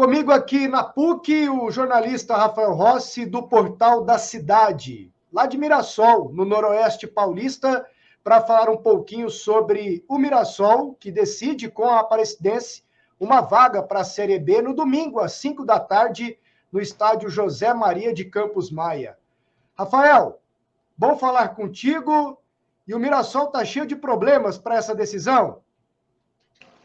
Comigo aqui na PUC, o jornalista Rafael Rossi, do Portal da Cidade, lá de Mirassol, no Noroeste Paulista, para falar um pouquinho sobre o Mirassol, que decide com a Aparecidense uma vaga para a Série B no domingo, às 5 da tarde, no estádio José Maria de Campos Maia. Rafael, bom falar contigo. E o Mirassol está cheio de problemas para essa decisão.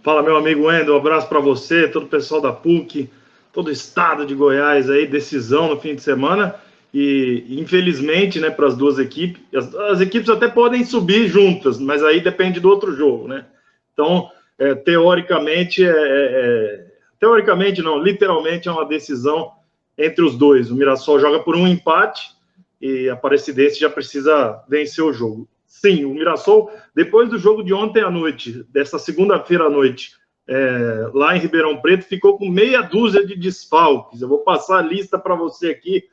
Fala, meu amigo Wendel, um abraço para você, todo o pessoal da PUC, todo o estado de Goiás aí, decisão no fim de semana. E, infelizmente, né, para as duas equipes, as equipes até podem subir juntas, mas aí depende do outro jogo, né? Então, teoricamente não, literalmente é uma decisão entre os dois. O Mirassol joga por um empate e a Aparecidense já precisa vencer o jogo. Sim, o Mirassol, depois do jogo de ontem à noite, dessa segunda-feira à noite, lá em Ribeirão Preto, ficou com meia dúzia de desfalques. Eu vou passar a lista para você aqui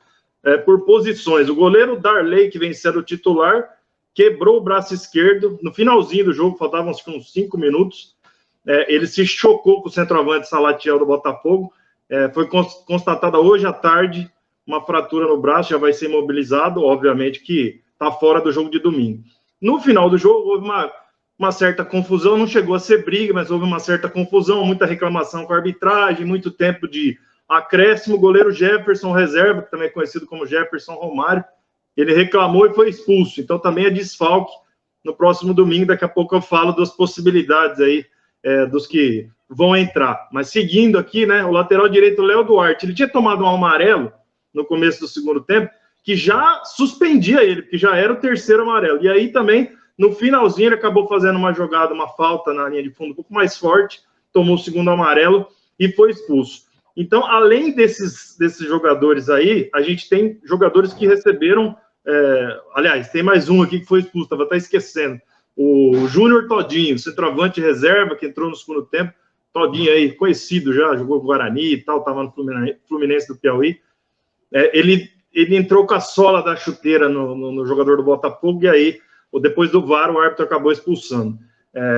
por posições. O goleiro Darley, que venceu o titular, quebrou o braço esquerdo. No finalzinho do jogo, faltavam uns 5 minutos. Ele se chocou com o centroavante Salatiel do Botafogo. Foi constatada hoje à tarde uma fratura no braço, já vai ser imobilizado, obviamente que está fora do jogo de domingo. No final do jogo, houve uma certa confusão, não chegou a ser briga, mas houve uma certa confusão, muita reclamação com a arbitragem, muito tempo de acréscimo. O goleiro Jefferson reserva, que também é conhecido como Jefferson Romário, ele reclamou e foi expulso. Então também é desfalque no próximo domingo. Daqui a pouco eu falo das possibilidades aí, dos que vão entrar. Mas seguindo aqui, né, o lateral direito, Léo Duarte, ele tinha tomado um amarelo no começo do segundo tempo, que já suspendia ele, porque já era o terceiro amarelo. E aí também, no finalzinho, ele acabou fazendo uma jogada, uma falta na linha de fundo um pouco mais forte, tomou o segundo amarelo e foi expulso. Então, além desses jogadores aí, a gente tem jogadores que receberam... aliás, tem mais um aqui que foi expulso, estava até esquecendo. O Júnior Todinho, centroavante reserva, que entrou no segundo tempo. Todinho aí, conhecido já, jogou com o Guarani e tal, estava no Fluminense do Piauí. Ele entrou com a sola da chuteira no jogador do Botafogo, e aí, depois do VAR, o árbitro acabou expulsando.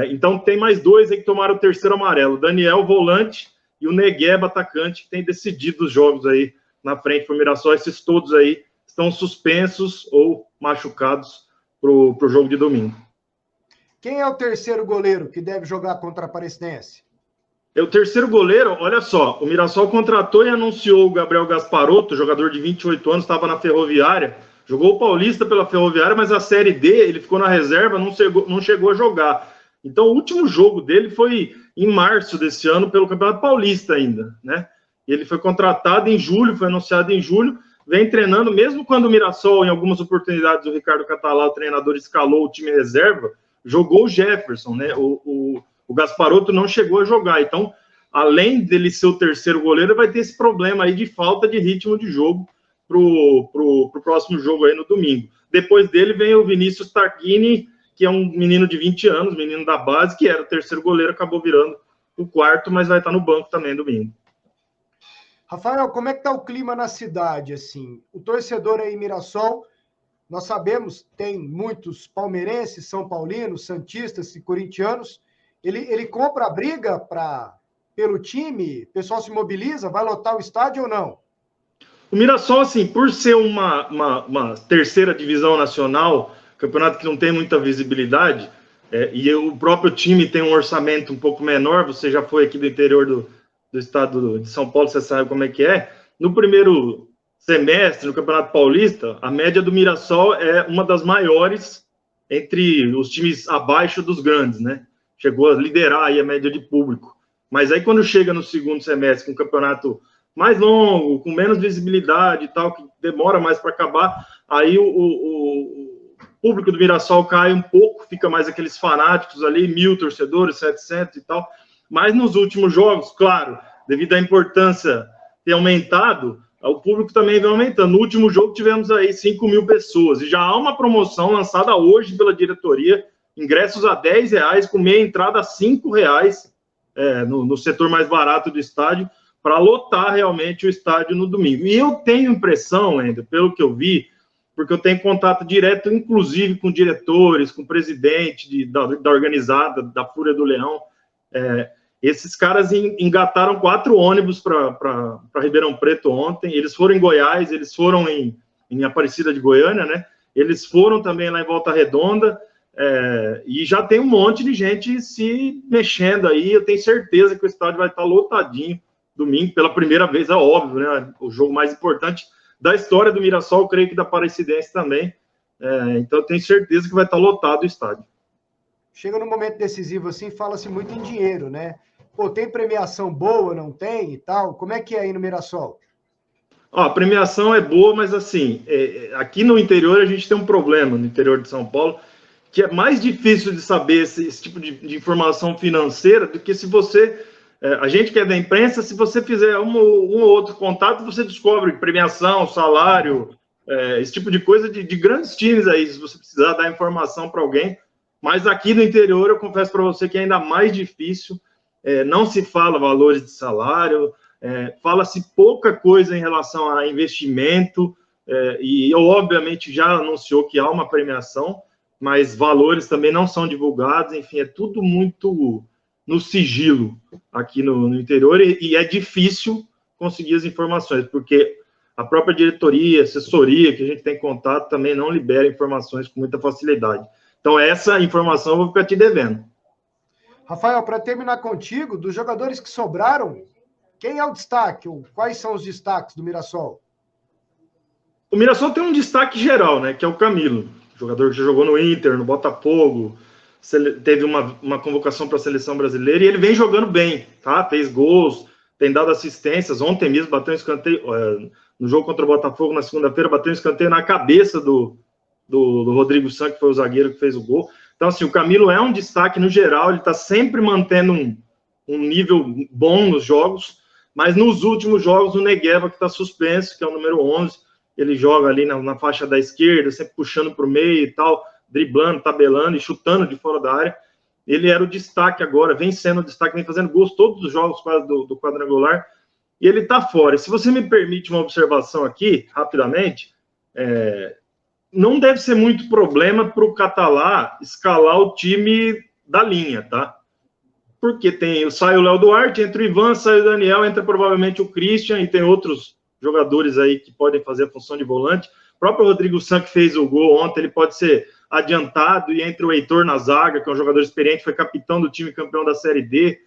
Então, tem mais dois aí que tomaram o terceiro amarelo. O Daniel, volante, e o Negueba, atacante, que tem decidido os jogos aí na frente para o Mirassol. Esses todos aí estão suspensos ou machucados para o jogo de domingo. Quem é o terceiro goleiro que deve jogar contra a Aparecidense? O terceiro goleiro, olha só, o Mirassol contratou e anunciou o Gabriel Gasparotto, jogador de 28 anos, estava na Ferroviária, jogou o Paulista pela Ferroviária, mas a Série D, ele ficou na reserva, não chegou a jogar. Então, o último jogo dele foi em março desse ano, pelo Campeonato Paulista ainda, né? Ele foi contratado em julho, foi anunciado em julho, vem treinando, mesmo quando o Mirassol, em algumas oportunidades, o Ricardo Catalá, o treinador, escalou o time reserva, jogou o Jefferson, né? O Gasparotto não chegou a jogar. Então, além dele ser o terceiro goleiro, vai ter esse problema aí de falta de ritmo de jogo pro próximo jogo aí no domingo. Depois dele vem o Vinícius Tarquini, que é um menino de 20 anos, menino da base, que era o terceiro goleiro, acabou virando o quarto, mas vai estar no banco também domingo. Rafael, como é que está o clima na cidade, assim? O torcedor aí em Mirassol, nós sabemos, tem muitos palmeirenses, são paulinos, santistas e corintianos. Ele compra a briga pelo time? O pessoal se mobiliza? Vai lotar o estádio ou não? O Mirassol, assim, por ser uma terceira divisão nacional, campeonato que não tem muita visibilidade, e o próprio time tem um orçamento um pouco menor, você já foi aqui do interior do estado de São Paulo, você sabe como é que é. No primeiro semestre, no Campeonato Paulista, a média do Mirassol é uma das maiores entre os times abaixo dos grandes, né? Chegou a liderar aí a média de público. Mas aí quando chega no segundo semestre, com um campeonato mais longo, com menos visibilidade e tal, que demora mais para acabar, aí o público do Mirassol cai um pouco, fica mais aqueles fanáticos ali, 1.000 torcedores, 700 e tal. Mas nos últimos jogos, claro, devido à importância ter aumentado, o público também vem aumentando. No último jogo tivemos aí 5.000 pessoas, e já há uma promoção lançada hoje pela diretoria, ingressos a R$10, com meia entrada a R$5, no setor mais barato do estádio, para lotar realmente o estádio no domingo. E eu tenho impressão, ainda, pelo que eu vi, porque eu tenho contato direto, inclusive, com diretores, com o presidente da organizada, da Fúria do Leão, Esses caras engataram 4 ônibus para Ribeirão Preto ontem, eles foram em Goiás, eles foram em Aparecida de Goiânia, né? Eles foram também lá em Volta Redonda, e já tem um monte de gente se mexendo aí. Eu tenho certeza que o estádio vai estar lotadinho domingo, pela primeira vez, é óbvio, né? O jogo mais importante da história do Mirassol, creio que da Aparecidense também. Então eu tenho certeza que vai estar lotado o estádio. Chega no momento decisivo assim, fala-se muito em dinheiro, né? Pô, tem premiação boa, não tem e tal? Como é que é aí no Mirassol? A premiação é boa, mas assim, aqui no interior a gente tem um problema, no interior de São Paulo, que é mais difícil de saber esse tipo de informação financeira do que se você... a gente que é da imprensa, se você fizer um ou outro contato, você descobre premiação, salário, esse tipo de coisa de grandes times aí, se você precisar dar informação para alguém. Mas aqui no interior, eu confesso para você que é ainda mais difícil. Não se fala valores de salário, fala-se pouca coisa em relação a investimento, e eu, obviamente, já anunciou que há uma premiação, mas valores também não são divulgados, enfim, é tudo muito no sigilo aqui no interior, e é difícil conseguir as informações, porque a própria diretoria, assessoria que a gente tem contato também não libera informações com muita facilidade. Então, essa informação eu vou ficar te devendo. Rafael, para terminar contigo, dos jogadores que sobraram, quem é o destaque? Ou quais são os destaques do Mirassol? O Mirassol tem um destaque geral, né? Que é o Camilo, jogador que já jogou no Inter, no Botafogo, teve uma convocação para a seleção brasileira e ele vem jogando bem, tá? Fez gols, tem dado assistências. Ontem mesmo bateu um escanteio, no jogo contra o Botafogo na segunda-feira, bateu um escanteio na cabeça do Rodrigo Santos, que foi o zagueiro que fez o gol. Então, assim, o Camilo é um destaque no geral, ele está sempre mantendo um nível bom nos jogos, mas nos últimos jogos o Negueba, que está suspenso, que é o número 11, ele joga ali na faixa da esquerda, sempre puxando para o meio e tal, driblando, tabelando e chutando de fora da área. Ele era o destaque agora, vem sendo o destaque, vem fazendo gols todos os jogos quase do quadrangular, e ele está fora. Se você me permite uma observação aqui, rapidamente, não deve ser muito problema para o Catalá escalar o time da linha, tá? Porque sai o Léo Duarte, entra o Ivan, sai o Daniel, entra provavelmente o Christian, e tem outros jogadores aí que podem fazer a função de volante. O próprio Rodrigo Santos, que fez o gol ontem, ele pode ser adiantado, e entra o Heitor na zaga, que é um jogador experiente, foi capitão do time campeão da Série D,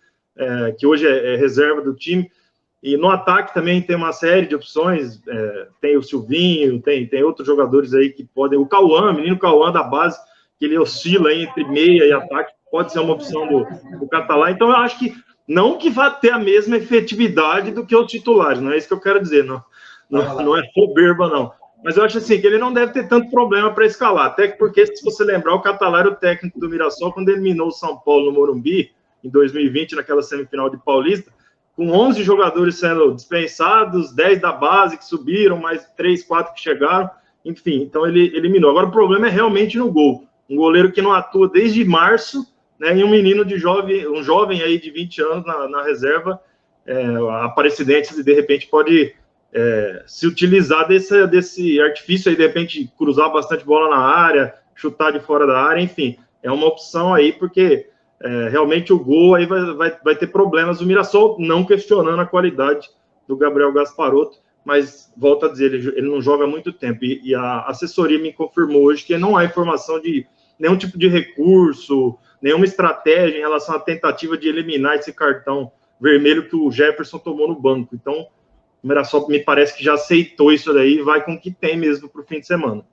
que hoje é reserva do time. E no ataque também tem uma série de opções, tem o Silvinho, tem outros jogadores aí que podem... O Cauã, menino Cauã da base, que ele oscila aí entre meia e ataque, pode ser uma opção do Catalá. Então eu acho que não que vá ter a mesma efetividade do que os titulares, não é isso que eu quero dizer, não é soberba, não. Mas eu acho assim, que ele não deve ter tanto problema para escalar, até porque, se você lembrar, o Catalá era o técnico do Mirassol quando eliminou o São Paulo no Morumbi, em 2020, naquela semifinal de Paulista, com 11 jogadores sendo dispensados, 10 da base que subiram, mais 3, 4 que chegaram, enfim, então ele eliminou. Agora o problema é realmente no gol. Um goleiro que não atua desde março, né, e um menino um jovem aí de 20 anos na reserva, Aparecidense, de repente pode se utilizar desse artifício aí, de repente cruzar bastante bola na área, chutar de fora da área, enfim, é uma opção aí, porque realmente o gol aí vai ter problemas. O Mirassol, não questionando a qualidade do Gabriel Gasparotto, mas, volto a dizer, ele não joga há muito tempo, e a assessoria me confirmou hoje que não há informação de nenhum tipo de recurso, nenhuma estratégia em relação à tentativa de eliminar esse cartão vermelho que o Jefferson tomou no banco. Então, o Mirassol me parece que já aceitou isso daí e vai com o que tem mesmo para o fim de semana.